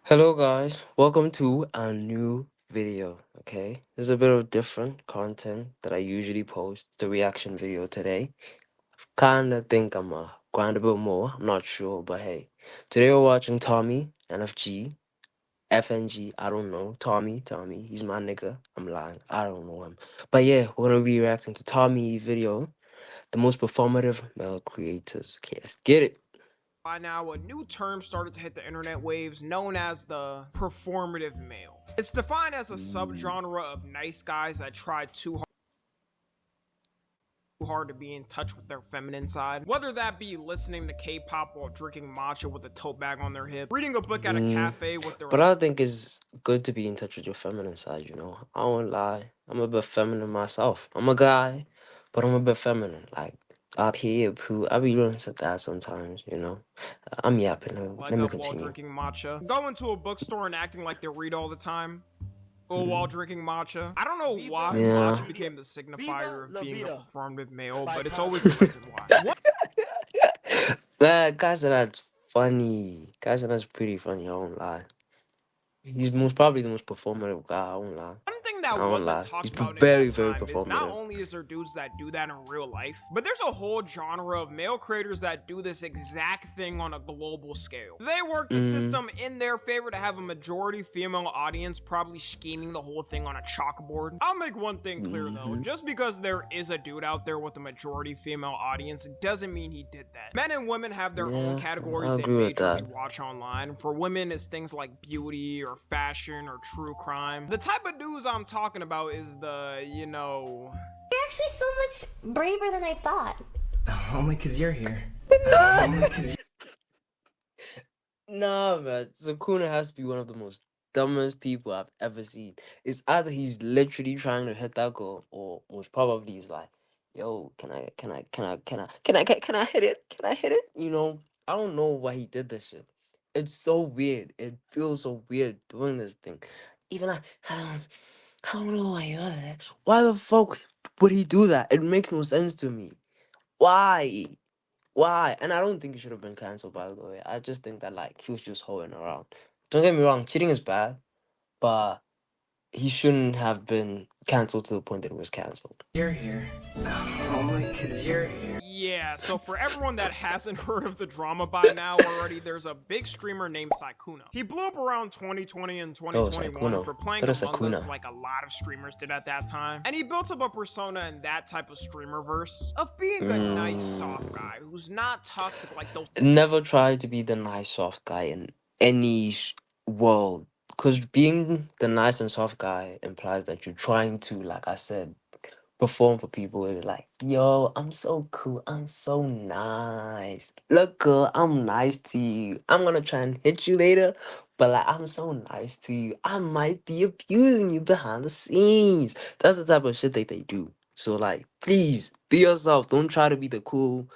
Hello guys, welcome to a new video. Okay, this is a bit of different content that I usually post. It's a reaction video today. Kinda think I'm grind a bit more. I'm not sure, but hey, today we're watching Tommy NFG FNG. I don't know Tommy. He's my nigga. I'm lying. I don't know him, but yeah, we're gonna be reacting to Tommy video, the most performative male creators. Okay, let's get it. By now, a new term started to hit the internet waves known as the performative male. It's defined as a subgenre of nice guys that try too hard to be in touch with their feminine side. Whether that be listening to K-pop while drinking matcha with a tote bag on their hip, reading a book at a cafe with their But I think it's good to be in touch with your feminine side, I won't lie. I'm a bit feminine myself. I'm a guy, but I'm a bit feminine. Like, out here, poo, I be doing some that sometimes. I'm yapping. Let leg me up while continue. drinking matcha, going to a bookstore and acting like they read all the time, or while drinking matcha. I don't know why Yeah. matcha became the signifier of being a performative male, but it's always the reason why. Man, guys, that's funny. Guys, that's pretty funny. I won't lie. He's most probably the most performative guy. I won't lie. One thing I that won't wasn't lie. talked He's about in very, that very time is not performative. only is there dudes that do that in real life, but there's a whole genre of male creators that do this exact thing on a global scale. They work the system in their favor to have a majority female audience, probably scheming the whole thing on a chalkboard. I'll make one thing clear though, just because there is a dude out there with a majority female audience doesn't mean he did that. Men and women have their own categories I they agree with majorly that. watch online. For women, it's things like beauty or fashion or true crime. The type of dudes I'm talking about is the, You're actually so much braver than I thought. Only because you're here. Nah, man. Sakuna has to be one of the most dumbest people I've ever seen. It's either he's literally trying to hit that girl, or most probably he's like, "Yo, can I hit it? Can I hit it?" I don't know why he did this shit. It's so weird. It feels so weird doing this thing. Even I don't know why he does that. Why the fuck would he do that? It makes no sense to me. Why? Why? And I don't think he should have been cancelled, by the way. I just think that, like, he was just hoeing around. Don't get me wrong, cheating is bad, but he shouldn't have been cancelled to the point that it was cancelled. You're here. Only because you're here. Yeah, so for everyone that hasn't heard of the drama by now already, there's a big streamer named Sykkuno. He blew up around 2020 and 2021 Sykkuno. for playing That is Among Us Sykkuno. like a lot of streamers did at that time. And he built up a persona in that type of streamer verse of being a nice soft guy who's not toxic like those. Never try to be the nice, soft guy in any world. Because being the nice and soft guy implies that you're trying to, like I said, perform for people. Where you're like, "Yo, I'm so cool. I'm so nice. Look, girl, I'm nice to you. I'm gonna try and hit you later, but like, I'm so nice to you. I might be abusing you behind the scenes." That's the type of shit that they do. So, like, please be yourself. Don't try to be the cool,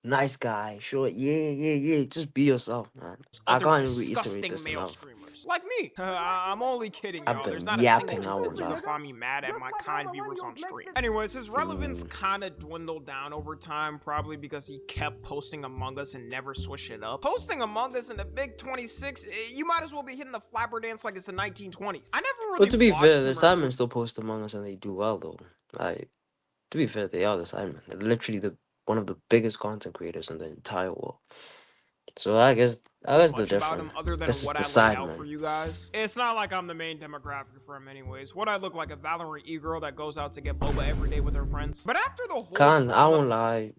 nice guy. Sure, yeah. Just be yourself, man. I Other can't reiterate disgusting this male enough. streamers. Like me. I'm only kidding, I've y'all. been There's not a yapping, single I instance won't you'll lie. find me mad at my kind viewers on stream. Anyways, his relevance kind of dwindled down over time, probably because he kept posting Among Us and never switched it up. Posting Among Us in the big 26, you might as well be hitting the flapper dance like it's the 1920s. I never really But to be watched fair, him the or Simon still post Among Us and they do well though. Like, to be fair, they are the Simon. They're literally one of the biggest content creators in the entire world. So I guess the much about him different. other than This is what the I laid out for Sidemen. you guys. It's not like I'm the main demographic for him anyways. What I look like, a Valorant e-girl that goes out to get boba every day with her friends. But after the whole I drama, won't lie.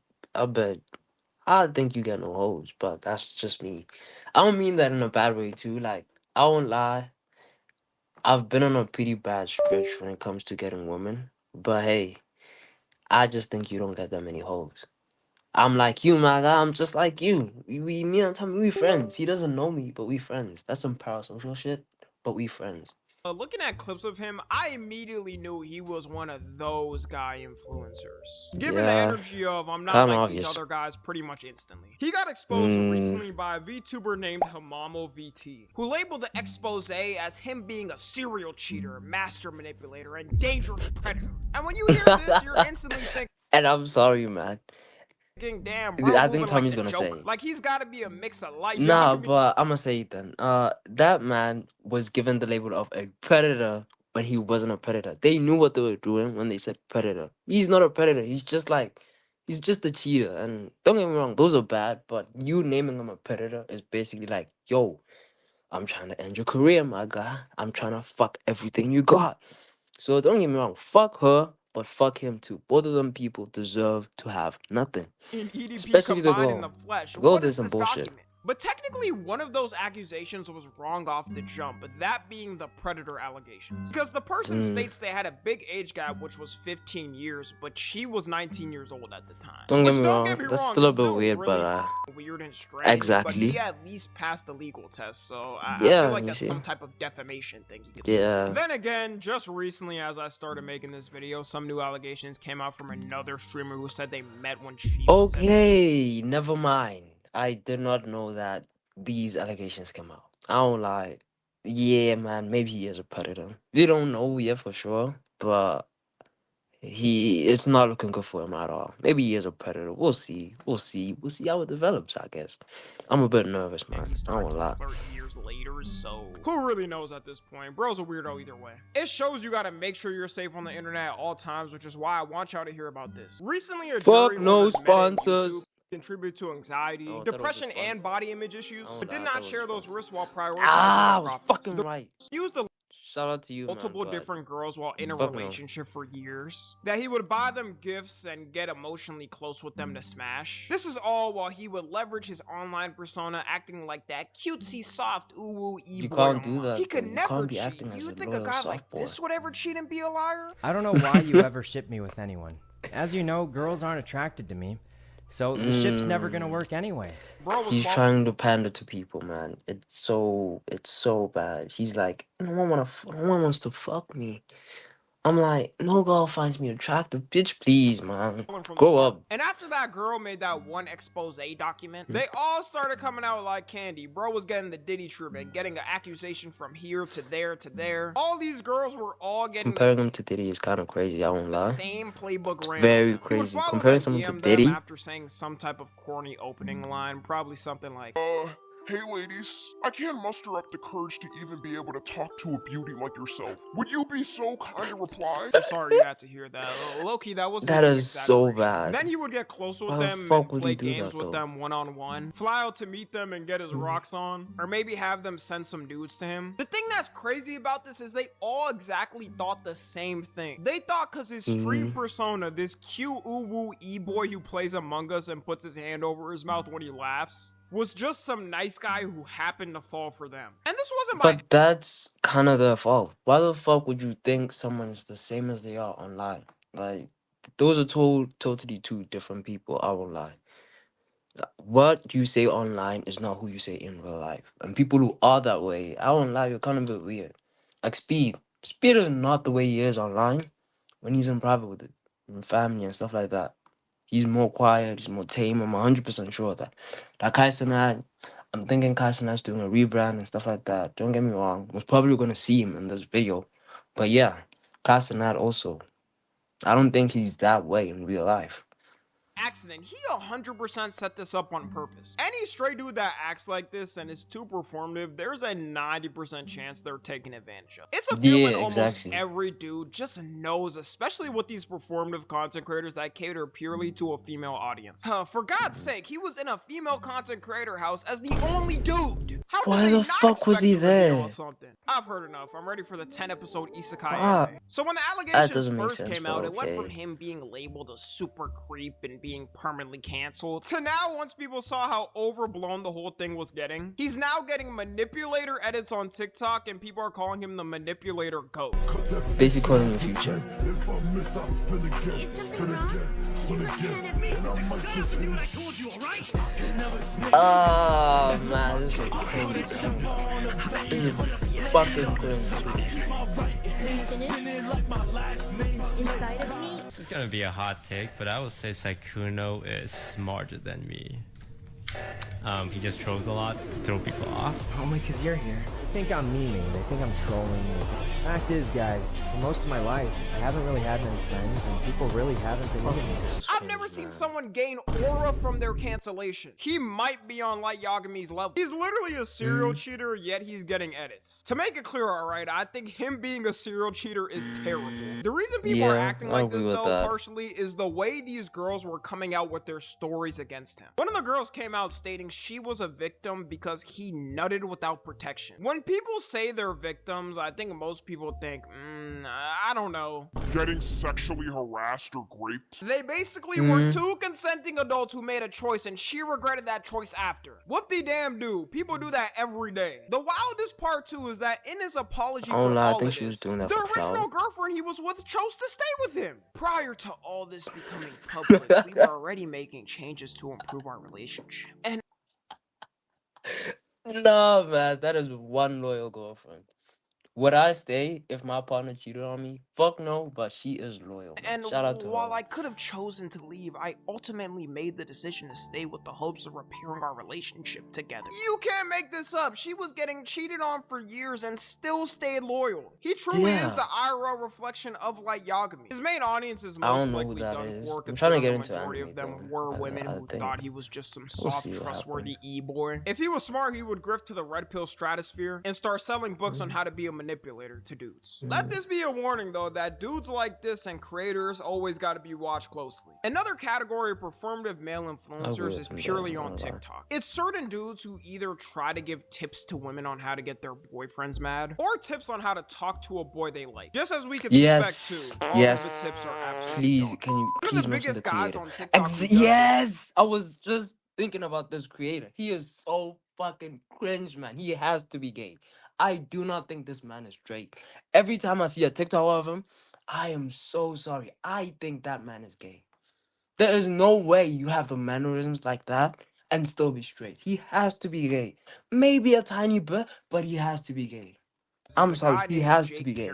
I think you get no hoes, but that's just me. I don't mean that in a bad way too. Like, I won't lie. I've been on a pretty bad stretch when it comes to getting women. But hey, I just think you don't get that many hoes. I'm like you, my guy. I'm just like you. Me and Tommy, we friends. He doesn't know me, but we friends. That's some parasocial shit, but we friends. looking at clips of him, I immediately knew he was one of those guy influencers. Given the Yeah, energy of I'm not kinda like these obvious. other guys pretty much instantly. He got exposed recently by a VTuber named Hamamo VT, who labeled the expose as him being a serial cheater, master manipulator, and dangerous predator. And when you hear this, you're instantly thinking, And I'm sorry, man. Damn, bro, I moving think like Tommy's the gonna Joker. say. Like he's gotta be a mix of life. Nah, but I'm gonna say it then. That man was given the label of a predator when he wasn't a predator. They knew what they were doing when they said predator. He's not a predator. He's just a cheater. And don't get me wrong, those are bad. But you naming him a predator is basically like, yo, I'm trying to end your career, my guy. I'm trying to fuck everything you got. So don't get me wrong, fuck her, but fuck him too. Both of them people deserve to have nothing. In EDP Especially the combined in girl. the flesh. The girl What did is some this bullshit. document? But technically, one of those accusations was wrong off the jump, but that being the predator allegations. Because the person states they had a big age gap, which was 15 years, but she was 19 years old at the time. Don't get Which me don't wrong, get me that's wrong, still a it's bit weird, really but weird and strange. But exactly. he at least passed the legal test, so I Yeah, feel like you that's see. some type of defamation thing he could Yeah. sue. Then again, just recently as I started making this video, some new allegations came out from another streamer who said they met when she was 17. Okay, never mind. I did not know that these allegations came out. I don't lie. Yeah, man, maybe he is a predator. We don't know yet for sure, but it's not looking good for him at all. Maybe he is a predator. We'll see. We'll see how it develops, I guess. I'm a bit nervous, man. And he I started won't to lie. flirt years later, so who really knows at this point? Bro's a weirdo either way. It shows you gotta make sure you're safe on the internet at all times, which is why I want y'all to hear about this. Recently, a Fuck jury no ordered Meta and sponsors. YouTube contribute to anxiety, Oh, I thought it was a depression, and sponsor. body image issues, Oh, but I did thought not it was a share those sponsor. risks while prioritizing Ah, I their was profits. fucking right. Use the Shout out to you, multiple man. but different girls while in a fuck no. relationship for years. That he would buy them gifts and get emotionally close with them to smash. This is all while he would leverage his online persona, acting like that cutesy, soft, ooh You boy. can't do that. He could though. You never can't be cheat. acting as You a think a loyal guy soft like boy. this would ever cheat and be a liar? I don't know why you ever ship me with anyone. As you know, girls aren't attracted to me. So the ship's never gonna work anyway. Bro was He's bald- trying to pander to people, man. It's so bad. He's like, no one wants to fuck me. I'm like, no girl finds me attractive, bitch. Please, man, from the grow start. up. And after that girl made that one expose document, they all started coming out like candy. Bro was getting the Diddy treatment, getting an accusation from here to there to there. All these girls were all getting Comparing him to Diddy is kind of crazy. I won't the lie. same playbook ran. Very He would crazy. follow Comparing them, someone to DM them Diddy. after saying some type of corny opening line, probably something like, Hey ladies, I can't muster up the courage to even be able to talk to a beauty like yourself. Would you be so kind to reply? I'm sorry you had to hear that. Low-key, that was That is so bad. Then he would get close with Why the them fuck and would play he do games that, with though? them one-on-one. Fly out to meet them and get his rocks on. Or maybe have them send some dudes to him. The thing that's crazy about this is they all exactly thought the same thing. They thought because his stream persona, this cute ooh-woo e-boy who plays Among Us and puts his hand over his mouth when he laughs, was just some nice guy who happened to fall for them. And this wasn't by But that's kind of their fault. Why the fuck would you think someone's the same as they are online? Like, those are totally two different people. I won't lie. What you say online is not who you say in real life. And people who are that way, I won't lie, you're kind of a bit weird. Like Speed. Speed is not the way he is online when he's in private with it, and family and stuff like that. He's more quiet, he's more tame. I'm 100% sure of that. Like Kai Cenat, I'm thinking Kai Cenat's doing a rebrand and stuff like that. Don't get me wrong. We're probably going to see him in this video. But yeah, Kai Cenat also. I don't think he's that way in real life. accident. He 100% set this up on purpose. Any stray dude that acts like this and is too performative, there's a 90% chance they're taking advantage of. It's a feeling almost exactly. every dude just knows, especially with these performative content creators that cater purely to a female audience. For God's sake, he was in a female content creator house as the only dude. How Why did they the not fuck was expect he to reveal there? Something? I've heard enough. I'm ready for the 10-episode isekai Ah, anime. So when the that allegations doesn't make first sense, came but out, it went okay. from him being labeled a super creep and being permanently canceled to now, once people saw how overblown the whole thing was getting, he's now getting manipulator edits on TikTok and people are calling him the manipulator goat. Basically calling you future. Oh man, this is crazy. This is fucking crazy. Inside of me. It's gonna be a hot take, but I would say Sakuno is smarter than me. He just trolls a lot to throw people off. Only because you're here. They think I'm memeing, they think I'm trolling. Fact is, guys, for most of my life, I haven't really had many friends, and people really haven't been into me. I've never seen someone gain aura from their cancellation. He might be on Light Yagami's level. He's literally a serial cheater, yet he's getting edits. To make it clear, alright, I think him being a serial cheater is terrible. The reason people are acting like this, though, partially, is the way these girls were coming out with their stories against him. One of the girls came out stating she was a victim because he nutted without protection. When people say they're victims, I think most people think, I don't know. Getting sexually harassed or raped? They basically were two consenting adults who made a choice and she regretted that choice after. Whoop-de-damn do. People do that every day. The wildest part too is that in his apology for all of this, the original girlfriend he was with chose to stay with him. Prior to all this becoming public, we were already making changes to improve our relationship. And No, man, that is one loyal girlfriend. Would I stay if my partner cheated on me? Fuck no, but she is loyal. And shout out to while her. I could have chosen to leave, I ultimately made the decision to stay with the hopes of repairing our relationship together. You can't make this up. She was getting cheated on for years and still stayed loyal. He truly is the IRL reflection of Light Yagami. His main audience is most likely done for, considering the majority of them were women who thought he was just some soft, trustworthy e-boy. If he was smart, he would grift to the red pill stratosphere and start selling books on how to be a manipulator to dudes. Let this be a warning though, that dudes like this and creators always got to be watched closely. Another category of performative male influencers is purely on TikTok. It's certain dudes who either try to give tips to women on how to get their boyfriends mad, or tips on how to talk to a boy they like. Just as we can suspect too, all of the tips are absolutely Can you one of the biggest guys on TikTok I was just thinking about this creator. He is so fucking cringe, man. He has to be gay. I do not think this man is straight. Every time I see a TikTok of him, I am so sorry. I think that man is gay. There is no way you have the mannerisms like that and still be straight. He has to be gay. Maybe a tiny bit, but he has to be gay. I'm sorry, he has to be gay.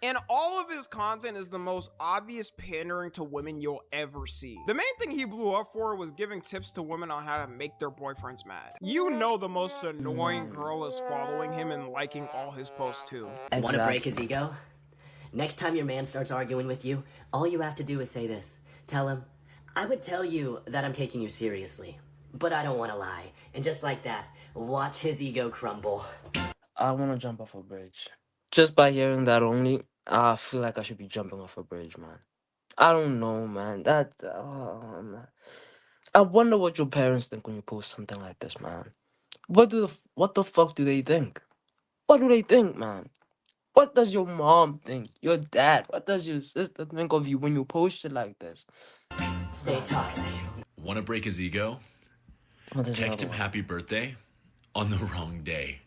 And all of his content is the most obvious pandering to women you'll ever see. The main thing he blew up for was giving tips to women on how to make their boyfriends mad. You know the most annoying girl is following him and liking all his posts too. Want to break his ego? Next time your man starts arguing with you, all you have to do is say this. Tell him, I would tell you that I'm taking you seriously, but I don't want to lie. And just like that, watch his ego crumble. I want to jump off a bridge. Just by hearing that only, I feel like I should be jumping off a bridge, man. I don't know, man. Man. I wonder what your parents think when you post something like this, man. What the fuck do they think? What do they think, man? What does your mom think? Your dad? What does your sister think of you when you post shit like this? Stay toxic. Want to break his ego? Text him happy birthday on the wrong day.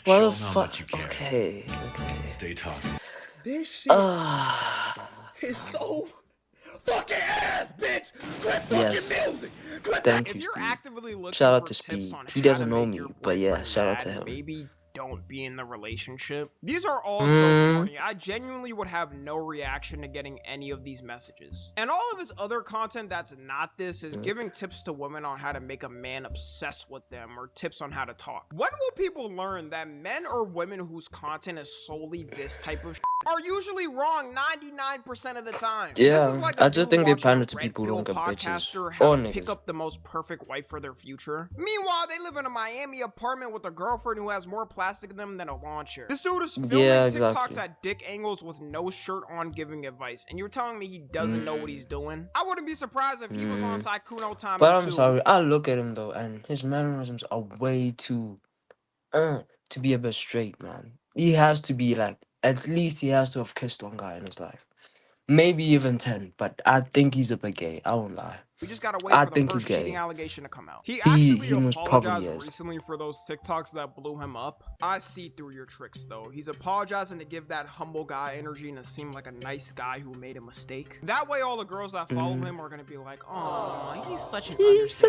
What Show the him how fuck? much you care. Okay. Stay toxic. This shit is so fucking ass, bitch. Quit fucking music. Thank If you, you're Speed. actively looking Shout out for to tips Speed. on He how doesn't to know make me, your but yeah, boyfriend shout out to mad, him. maybe don't be in the relationship. These are all so corny. I genuinely would have no reaction to getting any of these messages. And all of his other content that's not this is giving tips to women on how to make a man obsessed with them, or tips on how to talk. When will people learn that men or women whose content is solely this type of are usually wrong 99% of the time? Yeah, This is like a I just dude think they watching a pander to red people who pill don't get podcaster bitches. how Or to pick niggas. up the most perfect wife for their future. Meanwhile, they live in a Miami apartment with a girlfriend who has more plastic in them than a lawn chair. This dude is filming TikToks at dick angles with no shirt on giving advice, and you're telling me he doesn't know what he's doing? I wouldn't be surprised if he was on Saikuno time. But I'm sorry, I look at him though, and his mannerisms are way too, to be a bit straight, man. He has to be like, at least he has to have kissed one guy in his life. Maybe even 10, but I think he's a bit gay. I won't lie. We just gotta wait for the first cheating allegation to come out. He most probably apologized is. recently for those TikToks that blew him up. I see through your tricks though. He's apologizing to give that humble guy energy and to seem like a nice guy who made a mistake. That way all the girls that follow him are gonna be like, oh, he's such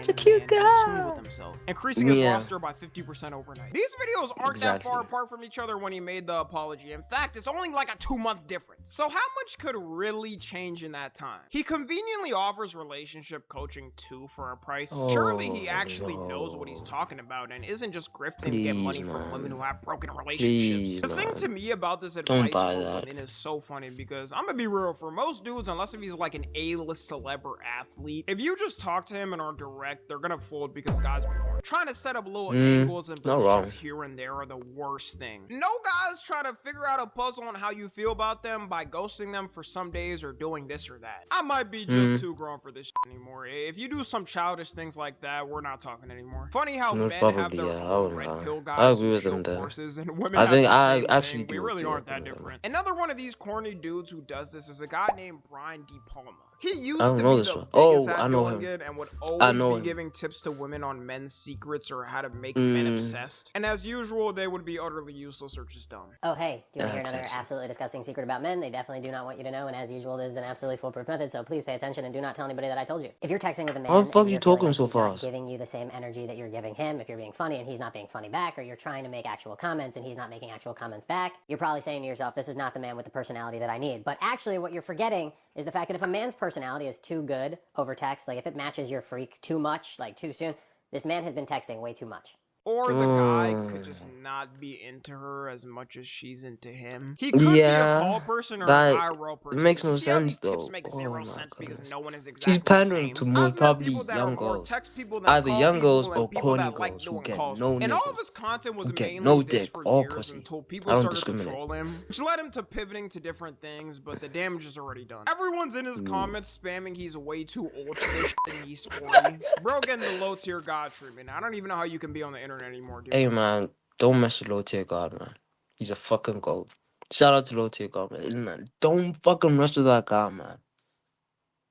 a cute guy. In tune with himself. Increasing his roster by 50% overnight. These videos aren't that far apart from each other when he made the apology. In fact, it's only like a 2-month difference. So how much could really change in that time? He conveniently offers relationship relationship coaching too for a price. Oh, Surely he actually knows what he's no. talking about and isn't just grifting to get Please, money from women man. who have broken relationships. Please, The thing man. to me about this Don't advice buy for that. women is so funny because I'm gonna be real, for most dudes, unless if he's like an A-list celeb or athlete, if you just talk to him and are direct, they're gonna fold because guys be bored. Trying to set up little angles and not wrong. positions here and there are the worst thing. No guys trying to figure out a puzzle on how you feel about them by ghosting them for some days or doing this or that. I might be just too grown for this shit anymore. If you do some childish things like that, we're not talking anymore. Funny how Most men have probably, their yeah. I own wouldn't red lie. pill I guys agree who with show them there. courses, and women I have think the I same actually thing. do We really agree aren't with that them. different. Another one of these corny dudes who does this is a guy named Brian De Palma. He I used don't to know be this the one. biggest Oh, at I know doing him. it and would I always know be him. giving tips to women on men's secrets or how to make men obsessed. And as usual, they would be utterly useless or just dumb. Oh, hey, do you want to hear That's another actually- absolutely disgusting secret about men? They definitely do not want you to know, and as usual, this is an absolutely foolproof method, so please pay attention and do not tell anybody that I told you. If you're texting with a man How the fuck and you you're feeling talking like so he's not fast? giving you the same energy that you're giving him, if you're being funny and he's not being funny back, or you're trying to make actual comments and he's not making actual comments back, you're probably saying to yourself, this is not the man with the personality that I need. But actually, what you're forgetting is the fact that if a man's personality is too good over text, like if it matches your freak too much, like too soon, this man has been texting way too much. Or the guy could just not be into her as much as she's into him. He could be a call person or an IRL person. It makes no You see how sense these tips though. make Oh zero my sense because goodness. no one is exactly She's the pandering same. to most I've met probably people that are young more girls. text people than Either call young girls people or and people corny that like girls who doing get calls. no And all nigga. of his content was Who get mainly no this dick for or years pussy. until I people don't started to discriminate. troll him, which led him to pivoting to different things, but the damage is already done. Everyone's in his comments spamming he's way too old for this shit and he's 40. Bro getting the low tier god treatment. I don't even know how you can be on the internet anymore, dude. Hey man, don't mess with low tier God, man. He's a fucking goat. Shout out to low tier God, man. Don't fucking mess with that guy, man.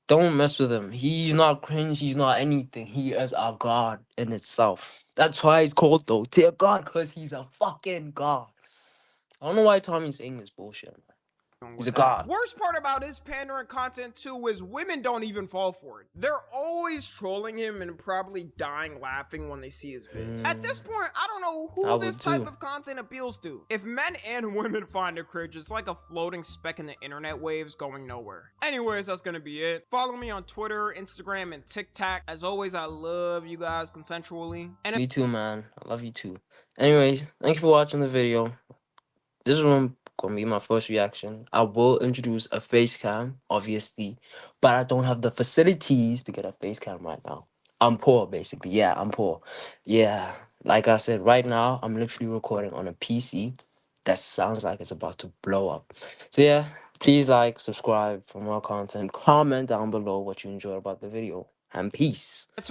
Don't mess with him. He's not cringe. He's not anything. He is a god in itself. That's why he's called low tier God, because he's a fucking god. I don't know why Tommy's saying this bullshit, man. He's a god. Worst part about his pandering content too is women don't even fall for it. They're always trolling him and probably dying laughing when they see his vids. At this point, I don't know I who would this type too. of content appeals to. If men and women find it cringe, it's like a floating speck in the internet waves going nowhere. Anyways, that's gonna be it. Follow me on Twitter, Instagram, and TikTok. As always, I love you guys consensually. And Me too, man. I love you too. Anyways, thank you for watching the video. This is gonna be my first reaction. I will introduce a face cam, obviously, but I don't have the facilities to get a face cam right now. I'm poor, basically. Yeah, I'm poor. Yeah, like I said, right now I'm literally recording on a PC that sounds like it's about to blow up. So yeah, please like, subscribe for more content, comment down below what you enjoyed about the video, and peace.